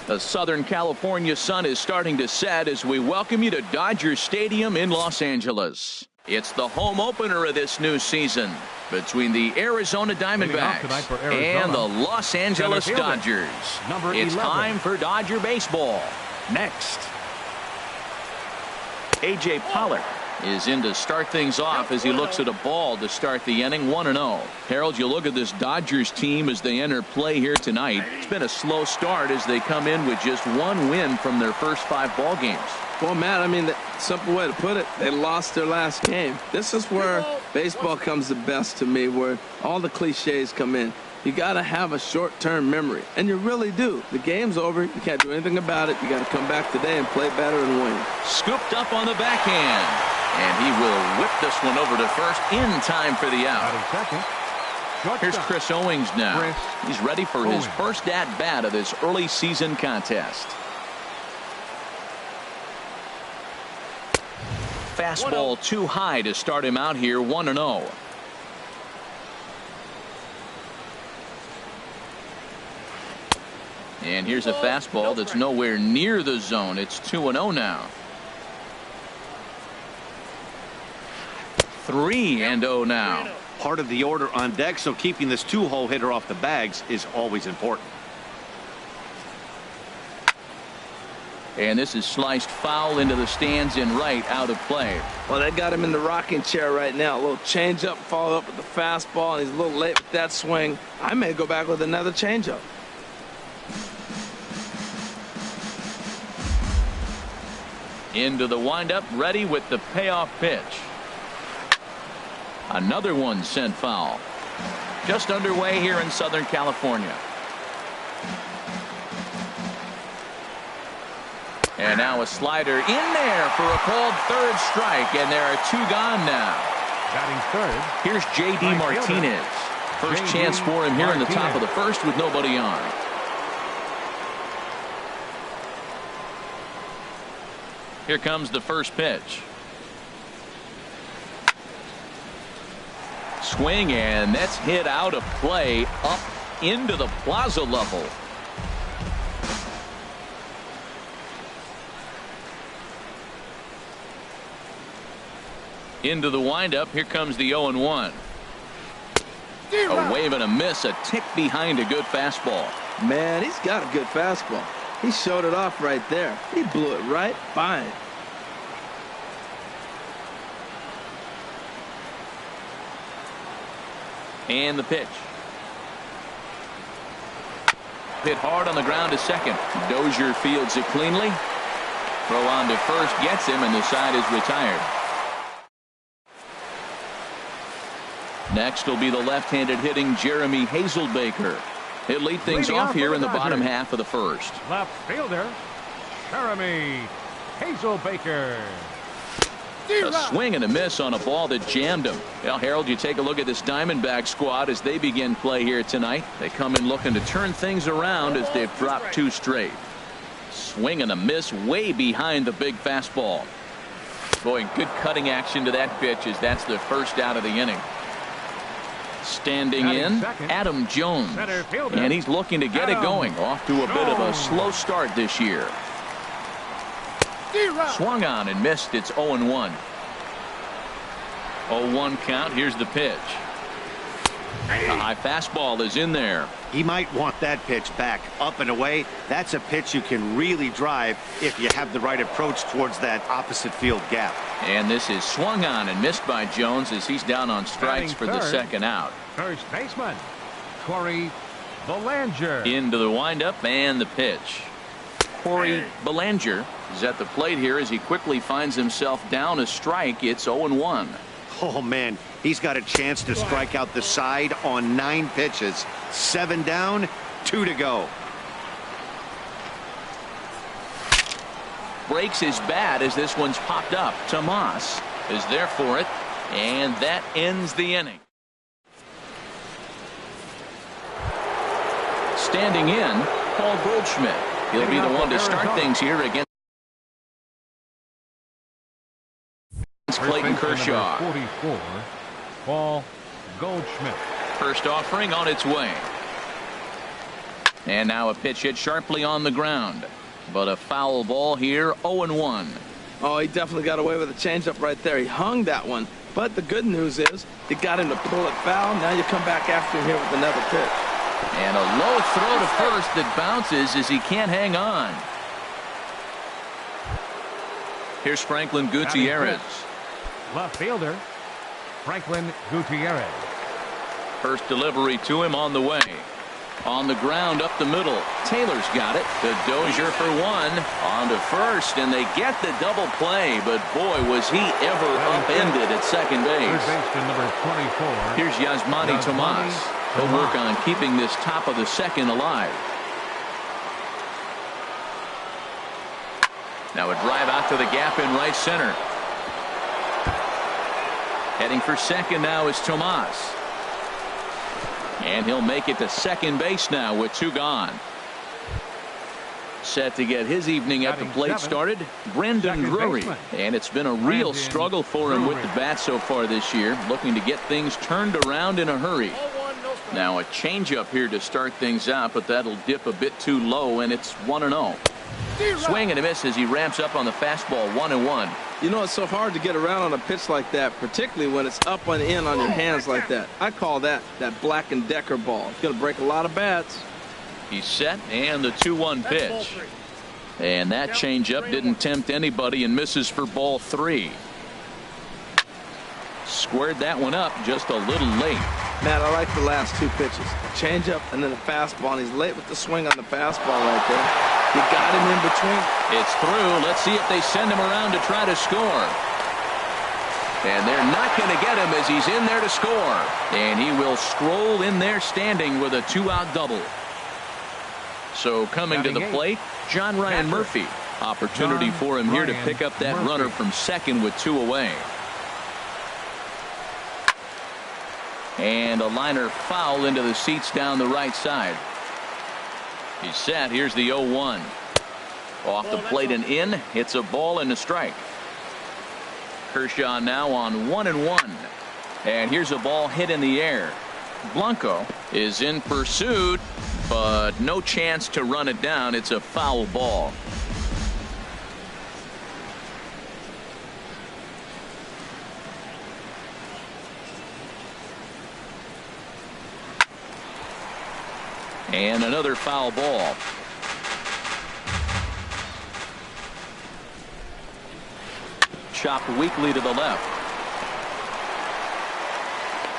The Southern California sun is starting to set as we welcome you to Dodger Stadium in Los Angeles. It's the home opener of this new season between the Arizona Diamondbacks and the Los Angeles Dodgers. It's time for Dodger baseball. Next, A.J. Pollock is in to start things off as he looks at a ball to start the inning. 1-0. Harold, you look at this Dodgers team as they enter play here tonight. It's been a slow start as they come in with just one win from their first 5 ball games. Well, Matt, I mean, the simple way to put it, they lost their last game. This is where baseball comes the best to me, where all the cliches come in. You got to have a short-term memory, and you really do. The game's over. You can't do anything about it. You got to come back today and play better and win. Scooped up on the backhand. And he will whip this one over to first in time for the out. Here's Chris Owings now. He's ready for his first at-bat of this early season contest. Fastball too high to start him out here. 1-0. And here's a fastball that's nowhere near the zone. It's 2-0 now. 3-0 now. Part of the order on deck, so keeping this 2-hole hitter off the bags is always important. And this is sliced foul into the stands in right, out of play. Well, they got him in the rocking chair right now. A little changeup, followed up with the fastball, and he's a little late with that swing. I may go back with another changeup. Into the windup, ready with the payoff pitch. Another one sent foul. Just underway here in Southern California. And now a slider in there for a called third strike, and there are 2 gone now. Batting third. Here's J.D. Martinez. First chance for him here in the top of the first with nobody on. Here comes the first pitch. Swing, and that's hit out of play up into the plaza level. Into the windup. Here comes the 0-1. A wave and a miss, a tick behind a good fastball. Man, he's got a good fastball. He showed it off right there. He blew it right by him. And the pitch. Hit hard on the ground to second. Dozier fields it cleanly. Throw on to first gets him, and the side is retired. Next will be the left-handed hitting Jeremy Hazelbaker. He'll lead things off here in the bottom half of the first. Left fielder, Jeremy Hazelbaker. A swing and a miss on a ball that jammed him. Well, Harold, you take a look at this Diamondback squad as they begin play here tonight. They come in looking to turn things around as they've dropped 2 straight. Swing and a miss way behind the big fastball. Boy, good cutting action to that pitch as that's the first out of the inning. Standing in, Adam Jones. And he's looking to get it going. Off to a bit of a slow start this year. Swung on and missed. It's 0-1. 0-1 count. Here's the pitch. A high fastball is in there. He might want that pitch back, up and away. That's a pitch you can really drive if you have the right approach towards that opposite field gap. And this is swung on and missed by Jones as he's down on strikes for the second out. First baseman, Corey Belanger. Into the windup and the pitch. Corey Belanger is at the plate here as he quickly finds himself down a strike. It's 0-1. Oh, man, he's got a chance to strike out the side on 9 pitches. 7 down, 2 to go. Breaks his bat as this one's popped up. Tomas is there for it, and that ends the inning. Standing in, Paul Goldschmidt. He'll be the one to start things here against Clayton Kershaw. 44, Paul Goldschmidt. First offering on its way. And now a pitch hit sharply on the ground. But a foul ball here, 0-1. Oh, he definitely got away with a changeup right there. He hung that one. But the good news is he got him to pull it foul. Now you come back after him here with another pitch. And a low throw to first that bounces as he can't hang on. Here's Franklin Gutierrez. Left fielder, Franklin Gutierrez. First delivery to him on the way. On the ground up the middle. Taylor's got it. The Dozier for one. On to first, and they get the double play. But boy, was he ever upended at second base. Third baseman number 24. Here's Yasmani Tomas. He'll work on keeping this top of the second alive. Now a drive out to the gap in right center. Heading for second now is Tomas. And he'll make it to second base now with two gone. Set to get his evening at the plate started, Brendan Drury. And it's been a real struggle for him with the bat so far this year, looking to get things turned around in a hurry. Now a changeup here to start things out, but that'll dip a bit too low, and it's 1-0. Swing and a miss as he ramps up on the fastball, 1-1. You know, it's so hard to get around on a pitch like that, particularly when it's up and in on your hands like that. I call that Black & Decker ball. It's going to break a lot of bats. He's set, and the 2-1 pitch. And that changeup didn't tempt anybody and misses for ball 3. Squared that one up just a little late. Matt, I like the last two pitches. A changeup and then a fastball, and he's late with the swing on the fastball right there. You got him in between. It's through. Let's see if they send him around to try to score. And they're not going to get him as he's in there to score. And he will stroll in there standing with a 2-out double. So coming to the plate, John Ryan Murphy. Opportunity for him here to pick up that runner from second with 2 away. And a liner foul into the seats down the right side. He's set. Here's the 0-1. Off the plate and in. It's a ball and a strike. Kershaw now on 1-1. And here's a ball hit in the air. Blanco is in pursuit, but no chance to run it down. It's a foul ball. And another foul ball. Chopped weakly to the left.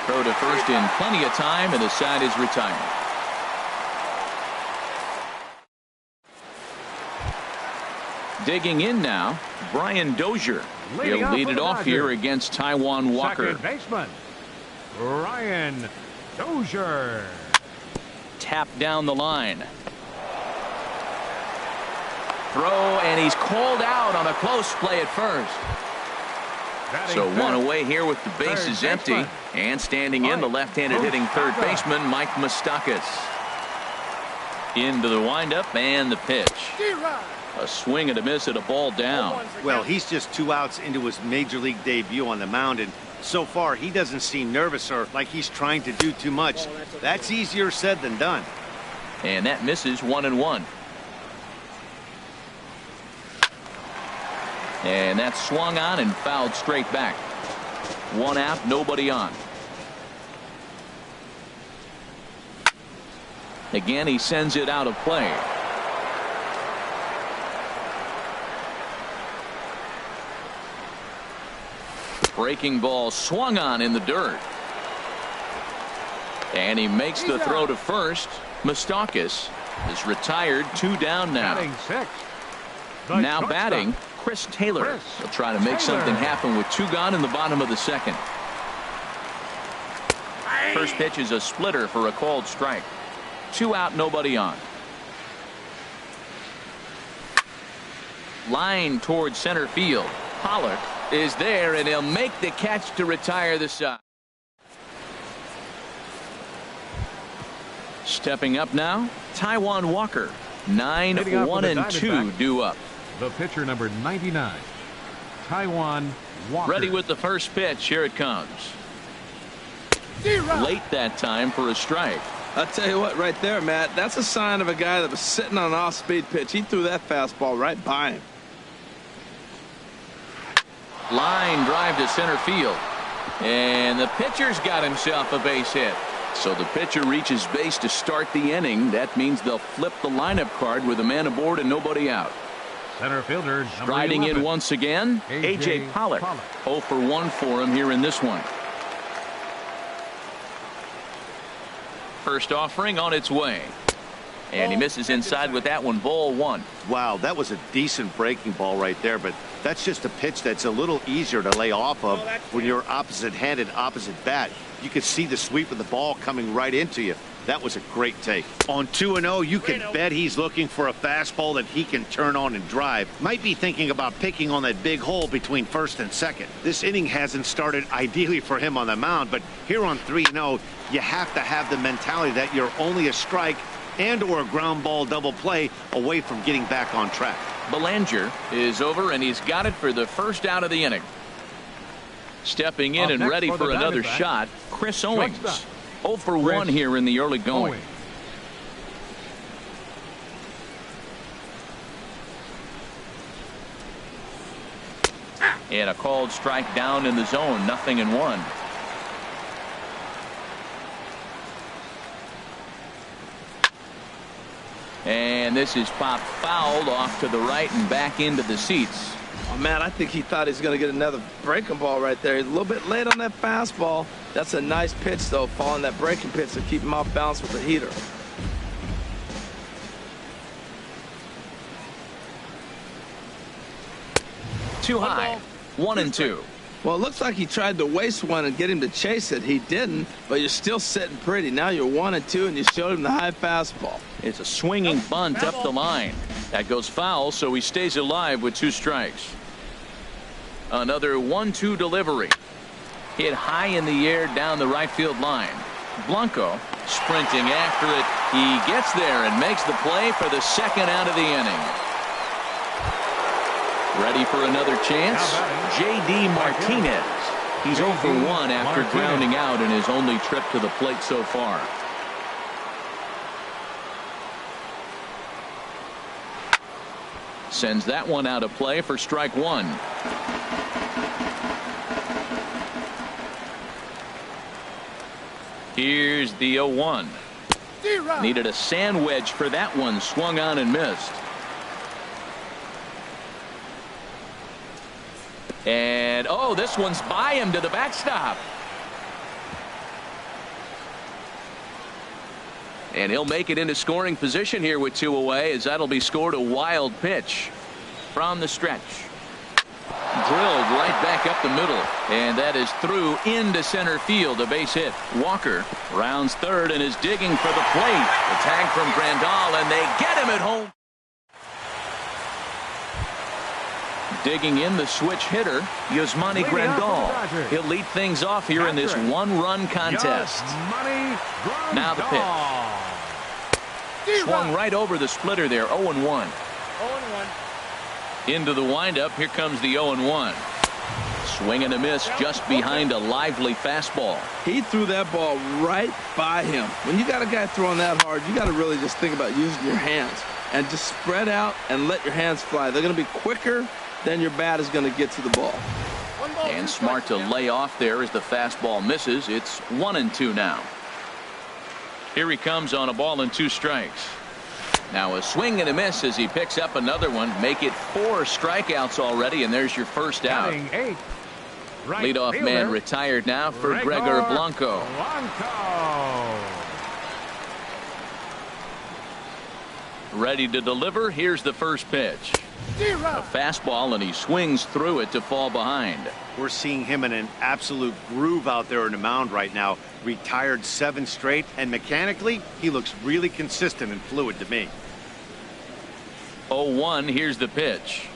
Throw to first in plenty of time, and the side is retired. Digging in now, Brian Dozier. He'll lead it off here against Taijuan Walker. Second baseman, Brian Dozier. Tap down the line. Throw, and he's called out on a close play at first. So one away here with the bases empty. And standing in, the left-handed hitting third baseman, Mike Moustakas. Into the windup and the pitch. A swing and a miss at a ball down. Well, he's just 2 outs into his major league debut on the mound, and so far he doesn't seem nervous or like he's trying to do too much. That's easier said than done. And that misses, 1-1. And that's swung on and fouled straight back. 1 out, nobody on. Again, he sends it out of play. Breaking ball swung on in the dirt. And he makes the throw to first. Moustakas is retired, 2 down now. Now batting, Chris Taylor. He'll try to make something happen with 2 gone in the bottom of the second. First pitch is a splitter for a called strike. 2 out, nobody on. Line towards center field. Pollock is there, and he'll make the catch to retire the side. Stepping up now, Taijuan Walker. 9-1-2 due up. The pitcher number 99, Taijuan Walker. Ready with the first pitch. Here it comes. Late that time for a strike. I'll tell you what, right there, Matt, that's a sign of a guy that was sitting on an off-speed pitch. He threw that fastball right by him. Line drive to center field. And the pitcher's got himself a base hit. So the pitcher reaches base to start the inning. That means they'll flip the lineup card with a man aboard and nobody out. Center fielder, striding in once again, A.J. Pollock. 0 for 1 for him here in this one. First offering on its way. And he misses inside with that one. Ball 1. Wow, that was a decent breaking ball right there, but that's just a pitch that's a little easier to lay off of when you're opposite-handed, opposite bat. You could see the sweep of the ball coming right into you. That was a great take. On 2-0, you can bet he's looking for a fastball that he can turn on and drive. Might be thinking about picking on that big hole between first and second. This inning hasn't started ideally for him on the mound, but here on 3-0, you have to have the mentality that you're only a strike and or a ground ball double play away from getting back on track. Belanger is over, and he's got it for the first out of the inning. Stepping in and ready for another shot, Chris Owings. 0 for 1 here in the early going. And a called strike down in the zone. 0-1. And this is popped fouled off to the right and back into the seats. Oh, man, I think he thought he was going to get another breaking ball right there. He's a little bit late on that fastball. That's a nice pitch, though, following that breaking pitch to keep him off balance with the heater. Too high. 1-2. Well, it looks like he tried to waste one and get him to chase it. He didn't, but you're still sitting pretty. Now you're 1-2, and you showed him the high fastball. It's a swinging bunt up the line. That goes foul, so he stays alive with 2 strikes. Another 1-2 delivery. Hit high in the air down the right field line. Blanco sprinting after it. He gets there and makes the play for the second out of the inning. Ready for another chance? J.D. Martinez. He's 0 for 1 after grounding out in his only trip to the plate so far. Sends that one out of play for strike 1. Here's the 0-1. Needed a sand wedge for that one. Swung on and missed. And oh, this one's by him to the backstop. And he'll make it into scoring position here with 2 away, as that'll be scored. A wild pitch from the stretch. Drilled right back up the middle, and that is through into center field. A base hit. Walker rounds third and is digging for the plate. The tag from Grandal, and they get him at home. Digging in, the switch hitter, Yasmani Grandal. He'll lead things off here in this one-run contest. Now the pitch. Swung right over the splitter there. 0-1. Into the windup. Here comes the 0-1. Swing and a miss just behind a lively fastball. He threw that ball right by him. When you got a guy throwing that hard, you got to really just think about using your hands and just spread out and let your hands fly. They're going to be quicker than your bat is going to get to the ball. And smart to lay off there as the fastball misses. It's 1-2 now. Here he comes on a ball and 2 strikes. Now a swing and a miss as he picks up another one. Make it 4 strikeouts already, and there's your first out. Leadoff man retired now for Gregor Blanco. Ready to deliver. Here's the first pitch. A fastball, and he swings through it to fall behind. We're seeing him in an absolute groove out there in the mound right now. Retired 7 straight, and mechanically, he looks really consistent and fluid to me. 0-1. Here's the pitch.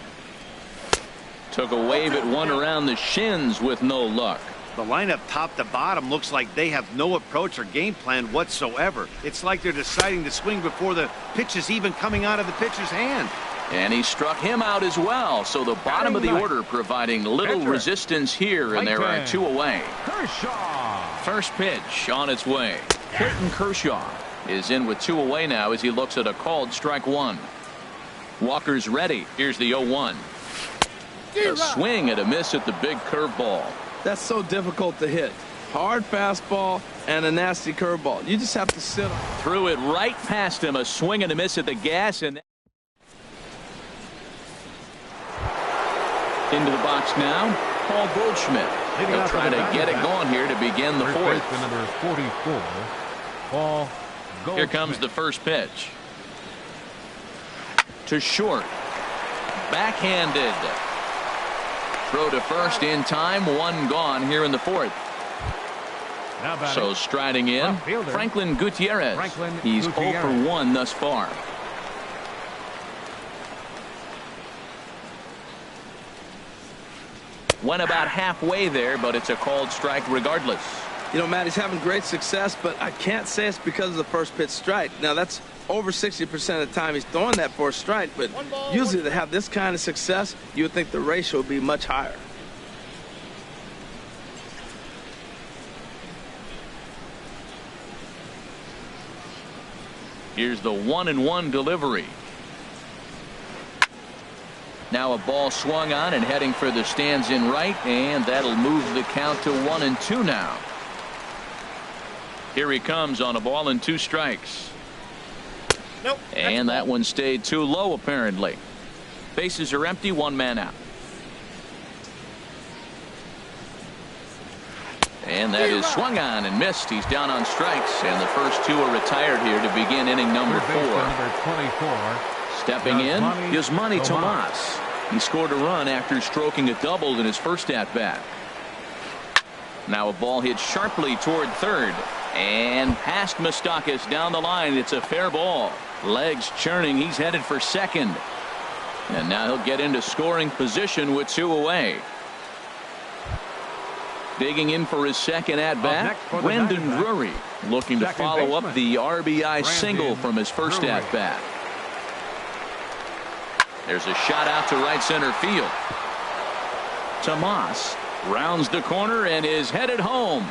Took a wave at one around the shins with no luck. The lineup top to bottom looks like they have no approach or game plan whatsoever. It's like they're deciding to swing before the pitch is even coming out of the pitcher's hand. And he struck him out as well. So the bottom of the order providing little resistance here, and there are 2 away. First pitch on its way. Clayton Kershaw. is in with 2 away now as he looks at a called strike 1. Walker's ready. Here's the 0-1. A swing and a miss at the big curveball. That's so difficult to hit. Hard fastball and a nasty curveball. You just have to sit on. Threw it right past him. A swing and a miss at the gas. And into the box now, Paul Goldschmidt. He'll try to get it going here to begin the fourth. Number 44, Paul Goldschmidt. Here comes the first pitch. To short. Backhanded. Throw to first in time. 1 gone here in the fourth. So striding in, Franklin Gutierrez. He's 0 for 1 thus far. Went about halfway there, but it's a called strike regardless. You know, Matt, he's having great success, but I can't say it's because of the first pitch strike. Now, that's over 60% of the time he's throwing that for a strike, but usually to have this kind of success, you would think the ratio would be much higher. Here's the 1-1 delivery. Now a ball swung on and heading for the stands in right, and that'll move the count to 1-2 now. Here he comes on a ball and 2 strikes. Nope. And that one stayed too low apparently. Bases are empty, 1 man out. And that is swung on and missed. He's down on strikes, and the first 2 are retired here to begin inning number 4. Number 24. Stepping in is Manny Tomas. He scored a run after stroking a double in his first at-bat. Now a ball hit sharply toward third and past Moustakas down the line. It's a fair ball. Legs churning. He's headed for second. And now he'll get into scoring position with 2 away. Digging in for his second at-bat, Brandon Drury, looking to follow up the RBI single from his first at-bat. There's a shot out to right center field. Tomas rounds the corner and is headed home.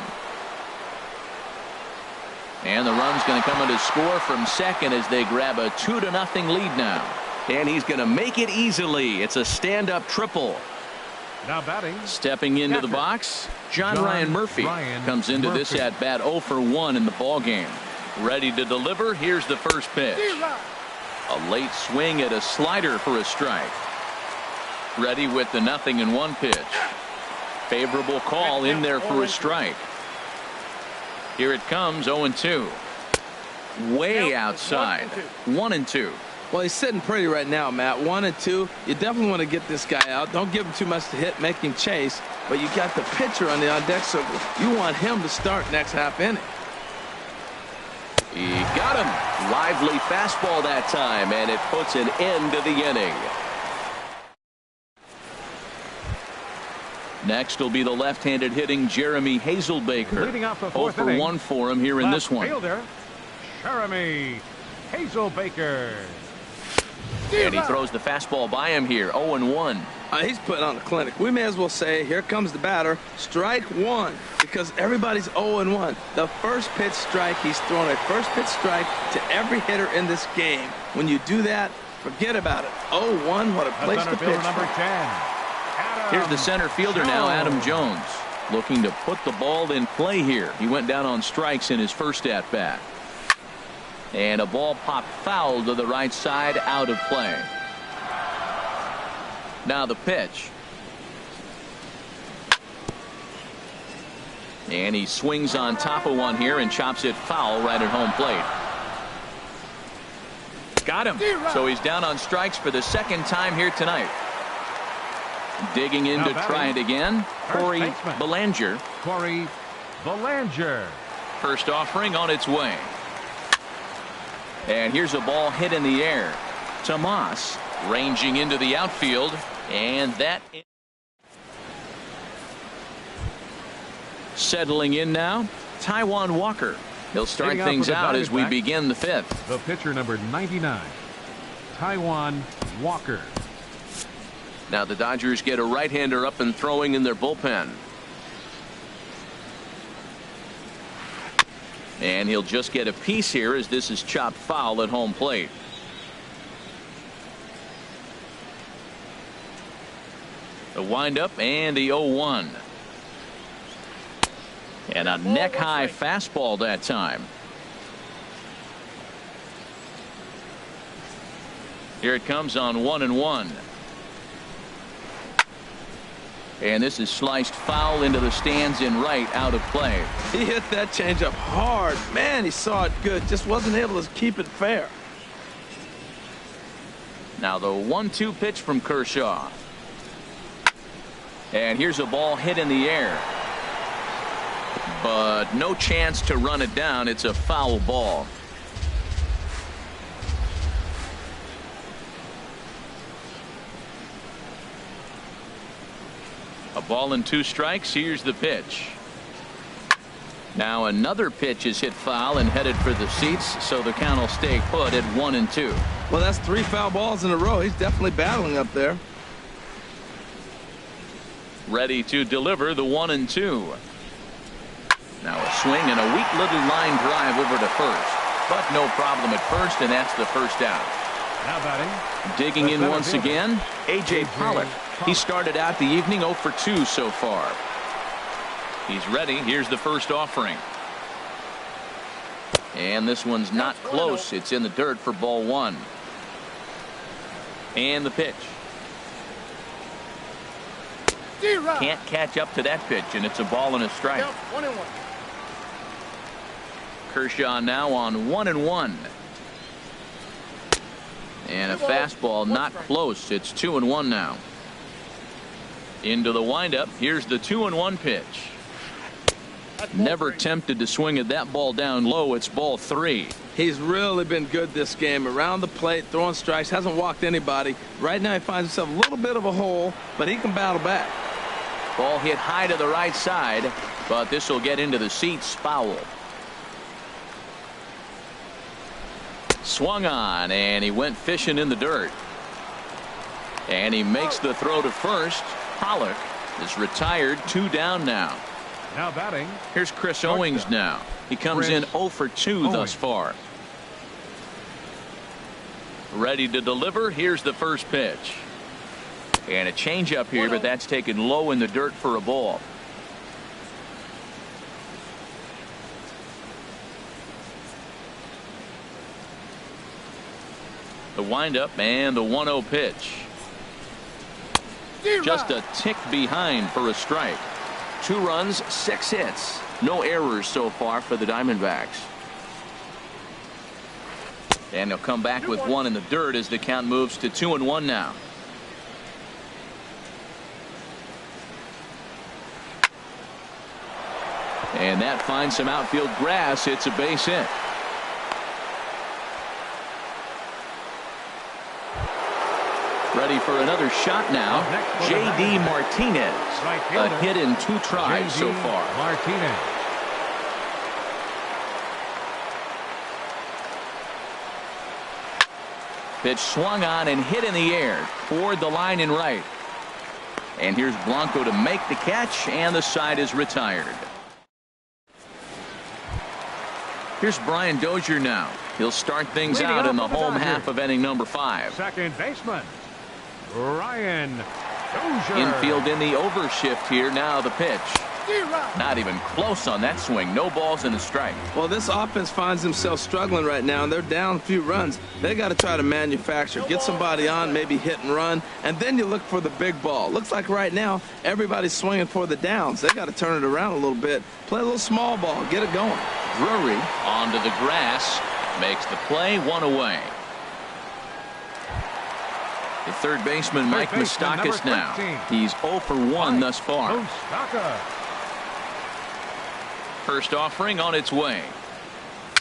And the run's going to come in to score from second as they grab a 2-0 lead now. And he's going to make it easily. It's a stand-up triple. Now batting. Stepping into the box, John Ryan Murphy comes into this at bat 0 for 1 in the ball game. Ready to deliver. Here's the first pitch. A late swing at a slider for a strike. Ready with the 0-1 pitch. Favorable call in there for a strike. Here it comes, 0-2. Way outside. 1-2. Well, he's sitting pretty right now, Matt. 1-2. You definitely want to get this guy out. Don't give him too much to hit, make him chase. But you got the pitcher on the on-deck circle. You want him to start next half inning. He got him. Lively fastball that time, and it puts an end to the inning. Next will be the left-handed hitting Jeremy Hazelbaker. Leading off the 0 fourth for inning. 1 for him here in this one. Fielder, Jeremy Hazelbaker. And he throws the fastball by him here. 0-1. He's putting on a clinic. We may as well say, here comes the batter. Strike 1, because everybody's 0-1. The first pitch strike, he's thrown a first pitch strike to every hitter in this game. When you do that, forget about it. 0-1, what a place to pitch. Number 10. Here's the center fielder now, Adam Jones, looking to put the ball in play here. He went down on strikes in his first at-bat. And a ball popped foul to the right side, out of play. Now the pitch. And he swings on top of one here and chops it foul right at home plate. Got him. So he's down on strikes for the second time here tonight. Digging in to try it again, Corey Belanger. Corey Belanger. First offering on its way. And here's a ball hit in the air. Tomas ranging into the outfield, and that settling in now, Taijuan Walker. He'll start things out as we begin the fifth. The pitcher number 99, Taijuan Walker. Now the Dodgers get a right-hander up and throwing in their bullpen. And he'll just get a piece here as this is chopped foul at home plate. The windup and the 0-1. And a neck-high fastball that time. Here it comes on 1-1. And this is sliced foul into the stands in right, out of play. He hit that changeup hard. Man, he saw it good. Just wasn't able to keep it fair. Now the 1-2 pitch from Kershaw. And here's a ball hit in the air. But no chance to run it down. It's a foul ball. A ball and 2 strikes. Here's the pitch. Now another pitch is hit foul and headed for the seats, so the count will stay put at 1-2. Well, that's 3 foul balls in a row. He's definitely battling up there. Ready to deliver the 1-2. Now a swing and a weak little line drive over to first, but no problem at first, and that's the first out. Now batting. Digging in once again, A.J. Pollock. He started out the evening 0 for 2 so far. He's ready. Here's the first offering. And this one's not close. It's in the dirt for ball 1. And the pitch. Can't catch up to that pitch, and it's a ball and a strike. 1-1. Kershaw now on 1-1. And a fastball not close. It's 2-1 now. Into the windup. Here's the 2-1 pitch. Never tempted to swing at that ball down low. It's ball 3. He's really been good this game. Around the plate, throwing strikes, hasn't walked anybody. Right now he finds himself a little bit of a hole, but he can battle back. Ball hit high to the right side, but this will get into the seats. Foul. Swung on, and he went fishing in the dirt. And he makes the throw to first. Pollock is retired. 2 down now. Now batting. Here's Chris Owings now. He comes in 0 for 2 thus far. Ready to deliver. Here's the first pitch. And a changeup here, but that's taken low in the dirt for a ball. The windup and the 1-0 pitch. Just a tick behind for a strike. 2 runs, 6 hits. No errors so far for the Diamondbacks. And they'll come back with 1 in the dirt as the count moves to 2-1 now. And that finds some outfield grass. It's a base hit. Ready for another shot now. J.D. Martinez. A hit in 2 tries so far. Martinez. Pitch swung on and hit in the air toward the line in right. And here's Blanco to make the catch, and the side is retired. Here's Brian Dozier now. He'll start things out in the home half of inning number 5. Second baseman, Ryan Dozier. Infield in the overshift here. Now the pitch. Not even close on that swing. No balls and a strike. Well, this offense finds themselves struggling right now, and they're down a few runs. They got to try to manufacture, get somebody on, maybe hit and run, and then you look for the big ball. Looks like right now everybody's swinging for the downs. They got to turn it around a little bit, play a little small ball, get it going. Drury onto the grass, makes the play, 1 away. The third baseman, Mike Moustakas now. He's 0 for 1 thus far. Moustakas. First offering on its way.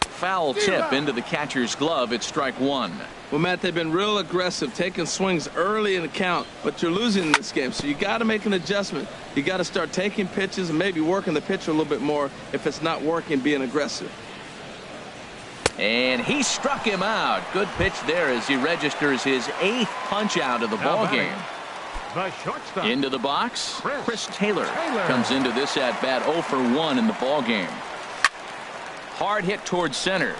Foul tip into the catcher's glove. It's strike 1. Well, Matt, they've been real aggressive, taking swings early in the count, but you're losing in this game, so you got to make an adjustment. You got to start taking pitches and maybe working the pitcher a little bit more if it's not working, being aggressive. And he struck him out. Good pitch there as he registers his 8th punch out of the ball game. The shortstop. Into the box, Chris Taylor comes into this at bat 0 for 1 in the ball game. hard hit towards center.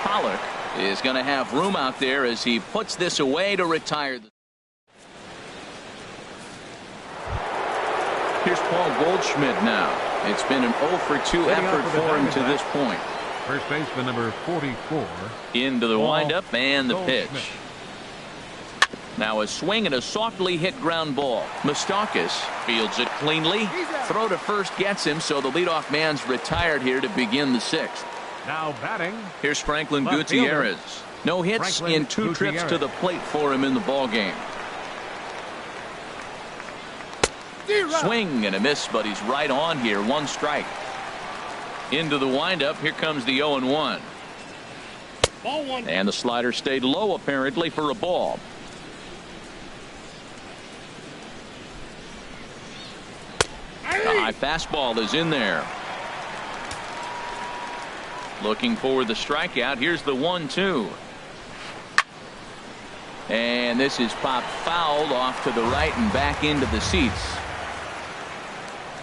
Pollock is going to have room out there as he puts this away to retire. Here's Paul Goldschmidt now. It's been an 0 for 2 effort for him to this point. First baseman number 44. Into the Paul windup and the Goldschmidt. pitch. Now a swing and a softly hit ground ball. Moustakas fields it cleanly. Throw to first gets him, so the leadoff man's retired here to begin the 6th. Now batting. Here's Franklin Left Gutierrez. fielder. No hits Franklin in 2 trips Gutierrez. to the plate for him in the ball game. Swing and a miss, but he's right on here. 1 strike. Into the windup. Here comes the 0-1. Ball 1. And the slider stayed low apparently for a ball. The high fastball is in there. Looking for the strikeout. Here's the 1-2. And this is popped fouled off to the right and back into the seats.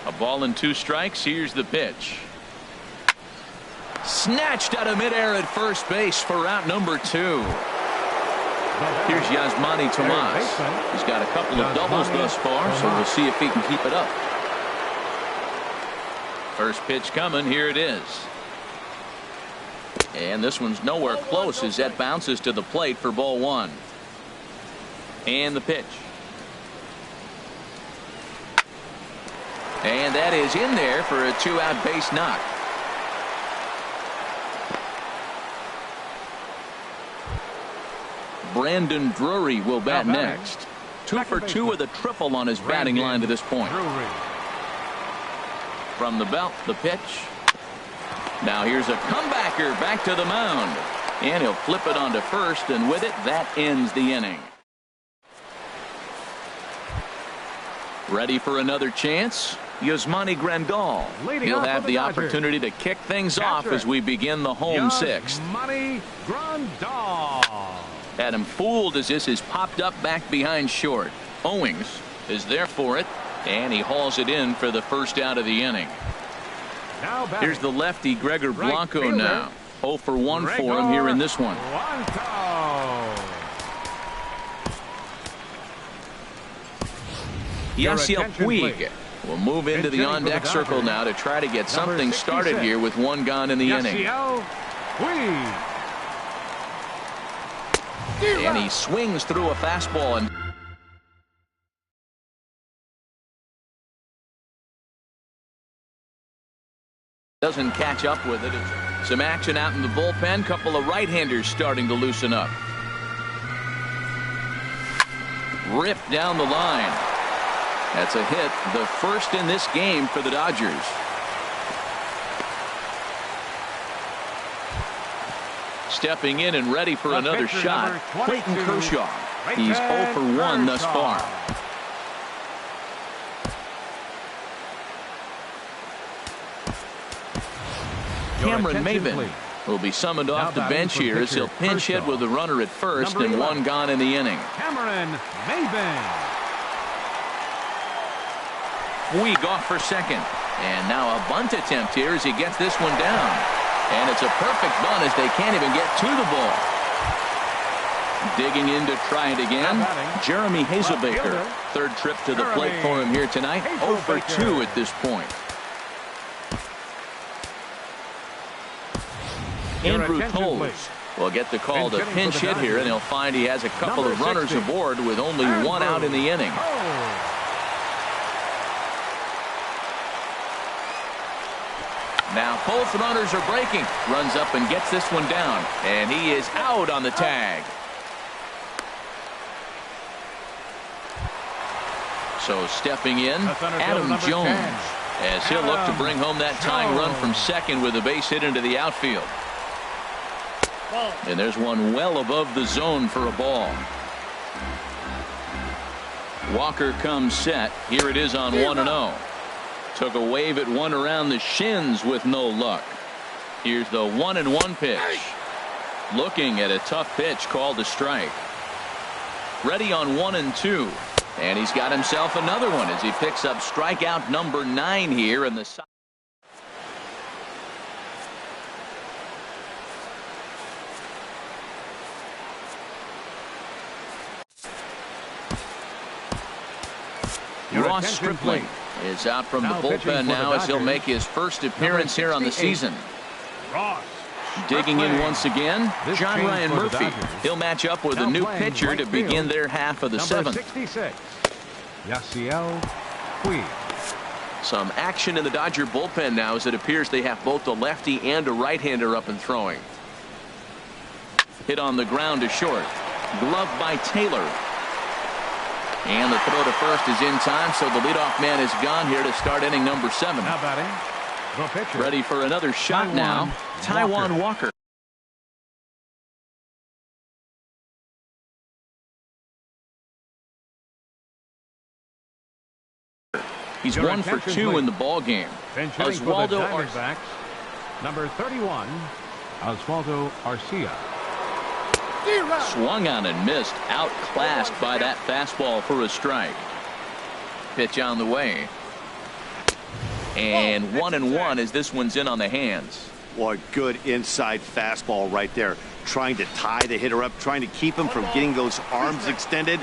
A ball and 2 strikes. Here's the pitch. Snatched out of midair at first base for out number 2. Here's Yasmani Tomas. He's got a couple of doubles thus far, so we'll see if he can keep it up. First pitch coming. Here it is. And this one's nowhere close as that bounces to the plate for ball 1. And the pitch. And that is in there for a 2-out base knock. Brandon Drury will bat next. 2 for 2 with a triple on his batting line to this point. From the belt, the pitch. Now here's a comebacker back to the mound. And he'll flip it onto first, and with it, that ends the inning. Ready for another chance? Yasmani Grandal. He'll have the opportunity to kick things off as we begin the home 6th. Yasmani Grandal. Had him fooled as this is popped up back behind short. Owings is there for it, and he hauls it in for the first out of the inning. Now batting. Here's the lefty Gregor Right Blanco fielder. now. 0 for 1 for him here in this one. Yasiel Puig will move into the on-deck circle now to try to get something started here with 1 gone in the inning. And he swings through a fastball and doesn't catch up with it. Some action out in the bullpen. Couple of right-handers starting to loosen up. Ripped down the line. That's a hit, the first in this game for the Dodgers. Stepping in and ready for another shot, Clayton Kershaw. He's 0 for 1 thus far. Cameron Maven will be summoned off the bench here as he'll pinch hit with the runner at first and 1 gone in the inning. Cameron Maven. Puig off for second. And now a bunt attempt here as he gets this one down. And it's a perfect bunt as they can't even get to the ball. Digging in to try it again. Jeremy Hazelbaker. Third trip to the plate for him here tonight. 0 for 2 at this point. Andrew Toles will get the call to pinch hit here, and he'll find he has a couple of runners aboard with only 1 out in the inning. Now both runners are breaking. Runs up and gets this one down. And he is out on the tag. So stepping in, Adam Jones, as he'll look to bring home that tying run from second with a base hit into the outfield. And there's one well above the zone for a ball. Walker comes set. Here it is on 1-0. Took a wave at one around the shins with no luck. Here's the 1-1 pitch. Looking at a tough pitch called a strike. Ready on 1-2. And he's got himself another one as he picks up strikeout number 9 here in the Ross Stripling is out from the bullpen now as he'll make his first appearance here on the season. Ross. Digging in once again, John Ryan Murphy. He'll match up with a new pitcher to begin their half of the seventh. 66, Yasiel Puig. Some action in the Dodger bullpen now as it appears they have both a lefty and a right-hander up and throwing. Hit on the ground to short. Glove by Taylor. And the throw to first is in time, so the leadoff man is gone here to start inning number 7. Now batting, the pitcher. Ready for another shot now, Taijuan Walker. He's 1 for 2 in the ball game. Oswaldo Arcia. Number 31, Oswaldo Arcia. Swung on and missed, outclassed by that fastball for a strike. Pitch on the way. And 1-1 as this one's in on the hands. What good inside fastball right there. Trying to tie the hitter up, trying to keep him from getting those arms extended.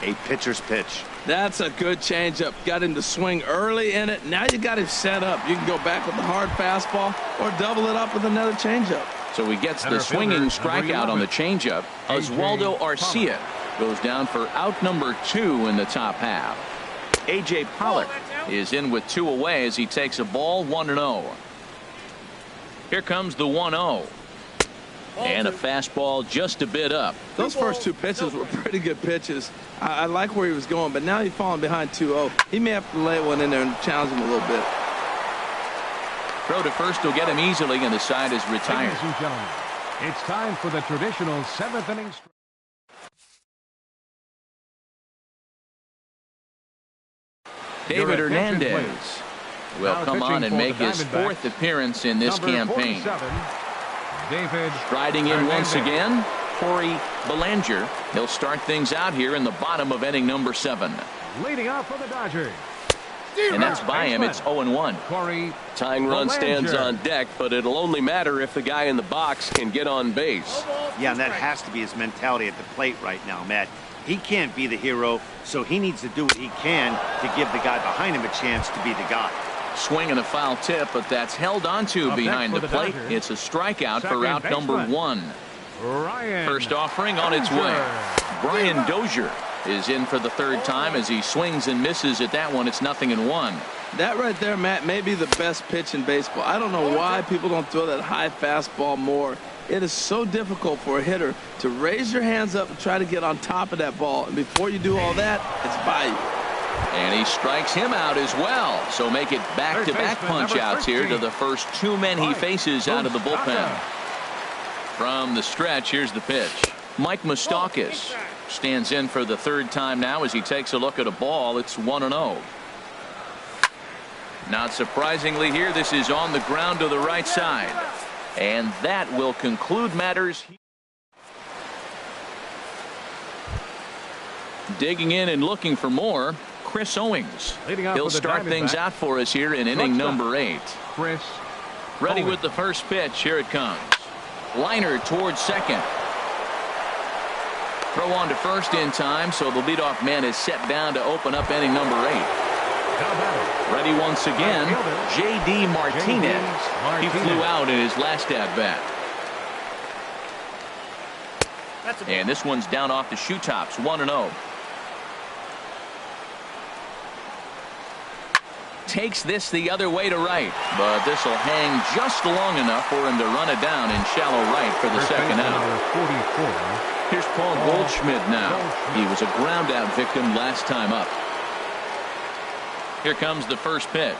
A pitcher's pitch. That's a good changeup. Got him to swing early in it. Now you got him set up. You can go back with the hard fastball or double it up with another changeup. So he gets the swinging strikeout on the changeup. Oswaldo Arcia goes down for out number 2 in the top half. A.J. Pollock is in with 2 away as he takes a ball 1-0. Here comes the 1-0. And a fastball just a bit up. Those first 2 pitches were pretty good pitches. I like where he was going, but now he's falling behind 2-0. He may have to lay one in there and challenge him a little bit. Throw to first will get him easily, and the side is retired. Ladies and gentlemen, it's time for the traditional 7th inning. David Hernandez will come on and make his 4th appearance in this campaign. David Striding in once again, Corey Bellinger. He'll start things out here in the bottom of inning number 7. Leading off for the Dodgers. And that's by him. It's 0-1. Corey Tying run stands on deck, but it'll only matter if the guy in the box can get on base. Yeah, and that has to be his mentality at the plate right now, Matt. He can't be the hero, so he needs to do what he can to give the guy behind him a chance to be the guy. Swing and a foul tip, but that's held onto behind the plate. It's a strikeout for out number 1. First offering on its way. Brian Dozier is in for the 3rd time as he swings and misses at that one. It's 0-1. That right there, Matt, may be the best pitch in baseball. I don't know why people don't throw that high fastball more. It is so difficult for a hitter to raise your hands up and try to get on top of that ball. And before you do all that, it's by you. And he strikes him out as well. So make it back-to-back punch-outs here to the first 2 men he faces out of the bullpen. From the stretch, here's the pitch. Mike Moustakas stands in for the 3rd time now as he takes a look at a ball. It's 1-0. Not surprisingly here, this is on the ground to the right side. And that will conclude matters. Digging in and looking for more, Chris Owings. He'll start things out for us here in inning number 8. Chris Ready with the first pitch. Here it comes. Liner towards second. Throw on to first in time, so the leadoff man is set down to open up inning number 8. Ready once again, J.D. Martinez. He flew out in his last at-bat. And this one's down off the shoe tops, 1-0. Takes this the other way to right, but this will hang just long enough for him to run it down in shallow right for the second out. Here's Paul Goldschmidt now. He was a ground out victim last time up. Here comes the first pitch.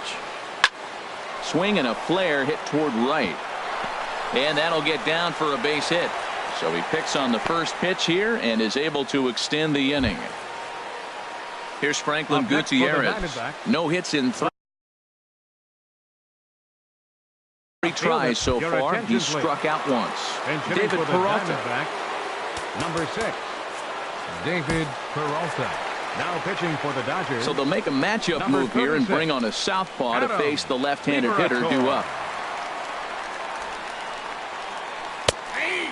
Swing and a flare hit toward right. And that'll get down for a base hit. So he picks on the first pitch here and is able to extend the inning. Here's Franklin Gutierrez. No hits in 3 tries so far. He's struck out once. David Peralta. Number 6, David Peralta. Now pitching for the Dodgers. So they'll make a matchup move here and bring on a southpaw to face the left-handed hitter due up.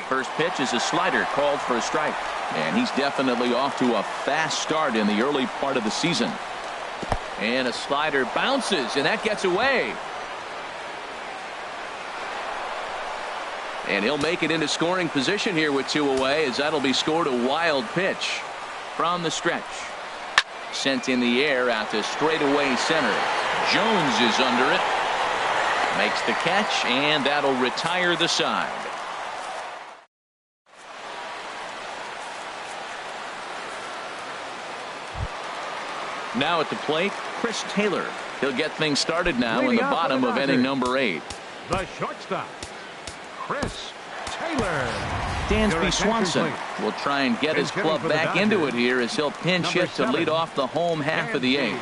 First pitch is a slider called for a strike. And he's definitely off to a fast start in the early part of the season. And a slider bounces, and that gets away. And he'll make it into scoring position here with 2 away, as that'll be scored a wild pitch from the stretch. Sent in the air out to straightaway center. Jones is under it. Makes the catch, and that'll retire the side. Now at the plate, Chris Taylor. He'll get things started now in the bottom of inning number 8. The shortstop, Chris Taylor. Dansby Swanson will try and get his club back into it here as he'll pinch hit to lead off the home half of the 8th.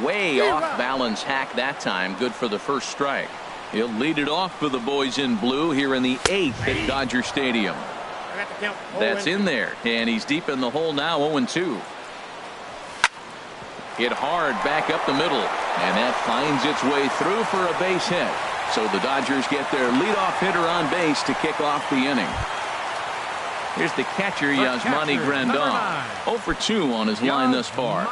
Way off balance hack that time. Good for the first strike. He'll lead it off for the boys in blue here in the 8th at Dodger Stadium. That's in there, and he's deep in the hole now. 0-2. Hit hard back up the middle, and that finds its way through for a base hit. So the Dodgers get their leadoff hitter on base to kick off the inning. Here's the catcher, Yasmani Grandal. 0 for 2 on his line thus far.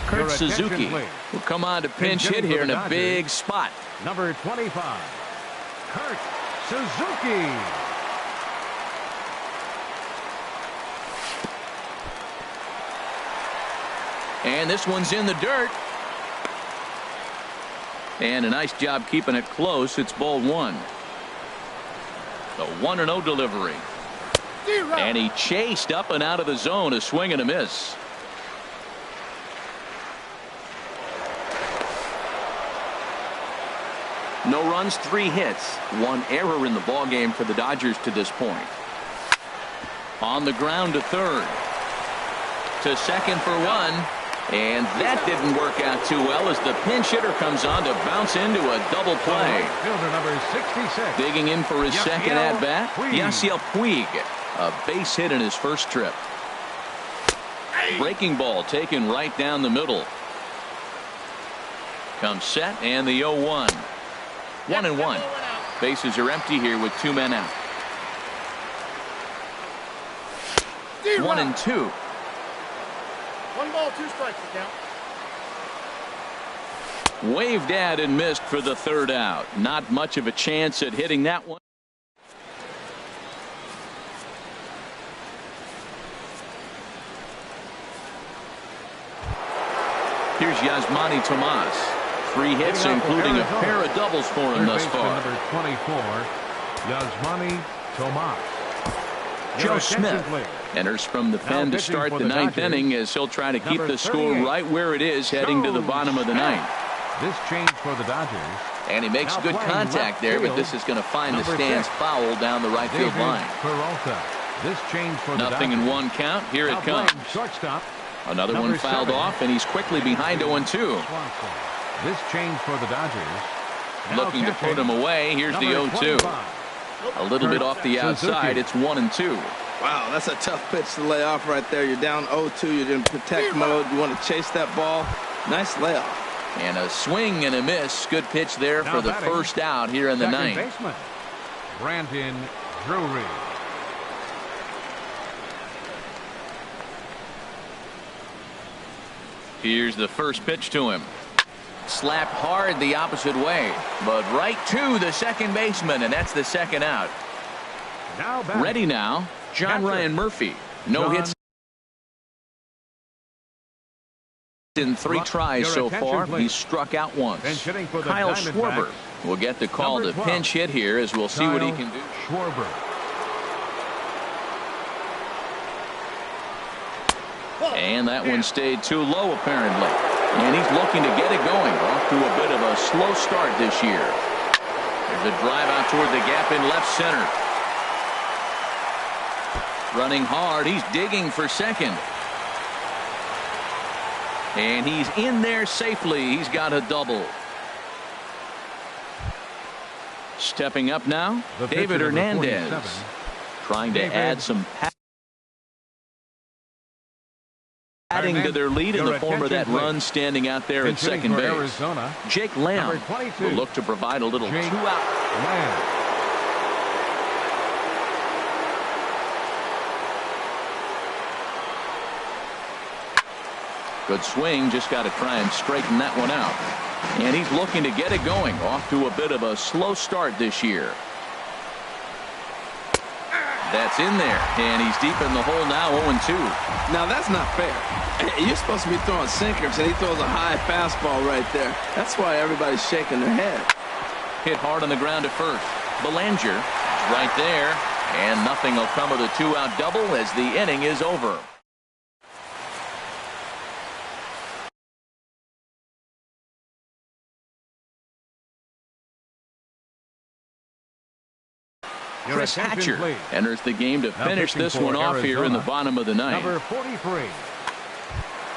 Kurt Suzuki will come on to pinch hit here in a big spot. Number 25, Kurt Suzuki. And this one's in the dirt. And a nice job keeping it close. It's ball 1. The 1-0 delivery. And he chased up and out of the zone. A swing and a miss. No runs, 3 hits, 1 error in the ballgame for the Dodgers to this point. On the ground to third. To second for 1. And that didn't work out too well as the pinch hitter comes on to bounce into a double play. Fielder number 66. Digging in for his second at bat, Yasiel Puig. A base hit in his first trip. Breaking ball taken right down the middle. Comes set and the 0-1. 1-1. Bases are empty here with 2 men out. 1-2. 1 ball, 2 strikes to count. Waved at and missed for the 3rd out. Not much of a chance at hitting that one. Here's Yasmani Tomas. 3 hits, including a pair of doubles for him thus far. Number 24, Yasmani Tomas. Joe Smith enters from the pen to start the 9th inning as he'll try to keep the score right where it is heading to the bottom of the 9th. This change for the Dodgers. And he makes good contact there, but this is going to find the stands foul down the right field line. This change for nothing in 1 count. Here it comes. Shortstop. Another one fouled off, and he's quickly behind 0-2. This change for the Dodgers. Looking to put him away. Here's the 0-2. A little bit off the outside. It's 1-2. Wow, that's a tough pitch to lay off right there. You're down 0-2. You're in protect mode. You want to chase that ball. Nice layoff. And a swing and a miss. Good pitch there for the first out here in the 9th. Baseman, Brandon Drury. Here's the first pitch to him. Slapped hard the opposite way, but right to the second baseman, and that's the 2nd out. Ready now, John Ryan Murphy. No hits in 3 tries so far. He's struck out once. Kyle Schwarber will get the call to pinch hit here as we'll see what he can do. Schwarber. And that one stayed too low apparently. And he's looking to get it going. Off to a bit of a slow start this year. There's a drive out toward the gap in left center. Running hard. He's digging for second. And he's in there safely. He's got a double. Stepping up now, David Hernandez. Trying to add some adding to their lead in the form of that run standing out there at second base. Jake Lamb will look to provide a little 2-out. Good swing, just got to try and straighten that one out. And he's looking to get it going. Off to a bit of a slow start this year. That's in there, and he's deep in the hole now, 0-2. Now that's not fair. You're supposed to be throwing sinkers, and he throws a high fastball right there. That's why everybody's shaking their head. Hit hard on the ground at first. Belanger is right there, and nothing will come of the two-out double as the inning is over. Chris Hatcher enters the game to finish this one off here in the bottom of the ninth. Number 43,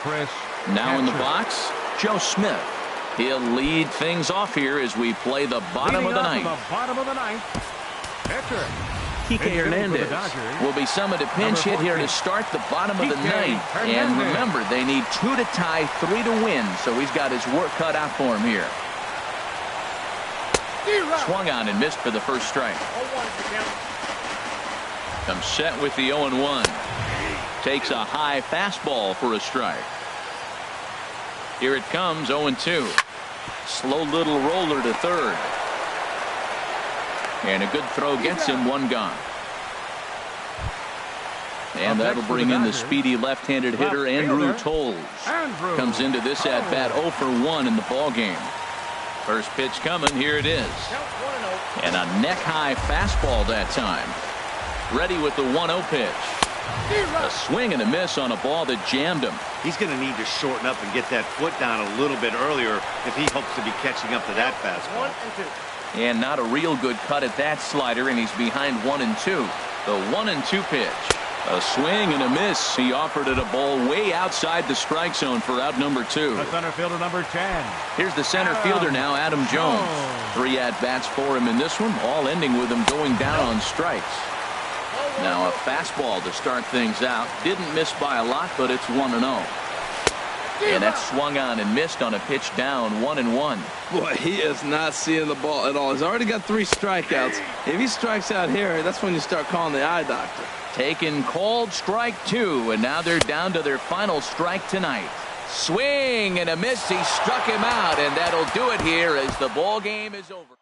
Chris Now in the Hatcher. box, Joe Smith. He'll lead things off here as we play the bottom of the ninth. Pitcher. Kike Hernandez will be summoned to pinch hit here to start the bottom of the ninth. And remember, they need 2 to tie, 3 to win, so he's got his work cut out for him here. Swung on and missed for the first strike. Comes set with the 0-1. Takes a high fastball for a strike. Here it comes, 0-2. Slow little roller to third. And a good throw gets him, one gone. And that'll bring in the speedy left-handed hitter Andrew Tolles. Comes into this at-bat 0 for 1 in the ballgame. First pitch coming, here it is. And a neck-high fastball that time. Ready with the 1-0 pitch. A swing and a miss on a ball that jammed him. He's going to need to shorten up and get that foot down a little bit earlier if he hopes to be catching up to that fastball. And not a real good cut at that slider, and he's behind 1-2. The 1-2 pitch. A swing and a miss. He offered it a ball way outside the strike zone for out number 2. The center fielder, number 10. Here's the center fielder now, Adam Jones. 3 at-bats for him in this one, all ending with him going down on strikes. Now a fastball to start things out. Didn't miss by a lot, but it's 1-0. And that swung on and missed on a pitch down, 1-1. Boy, he is not seeing the ball at all. He's already got 3 strikeouts. If he strikes out here, that's when you start calling the eye doctor. Taken called strike 2, and now they're down to their final strike tonight. Swing and a miss. He struck him out, and that'll do it here as the ball game is over.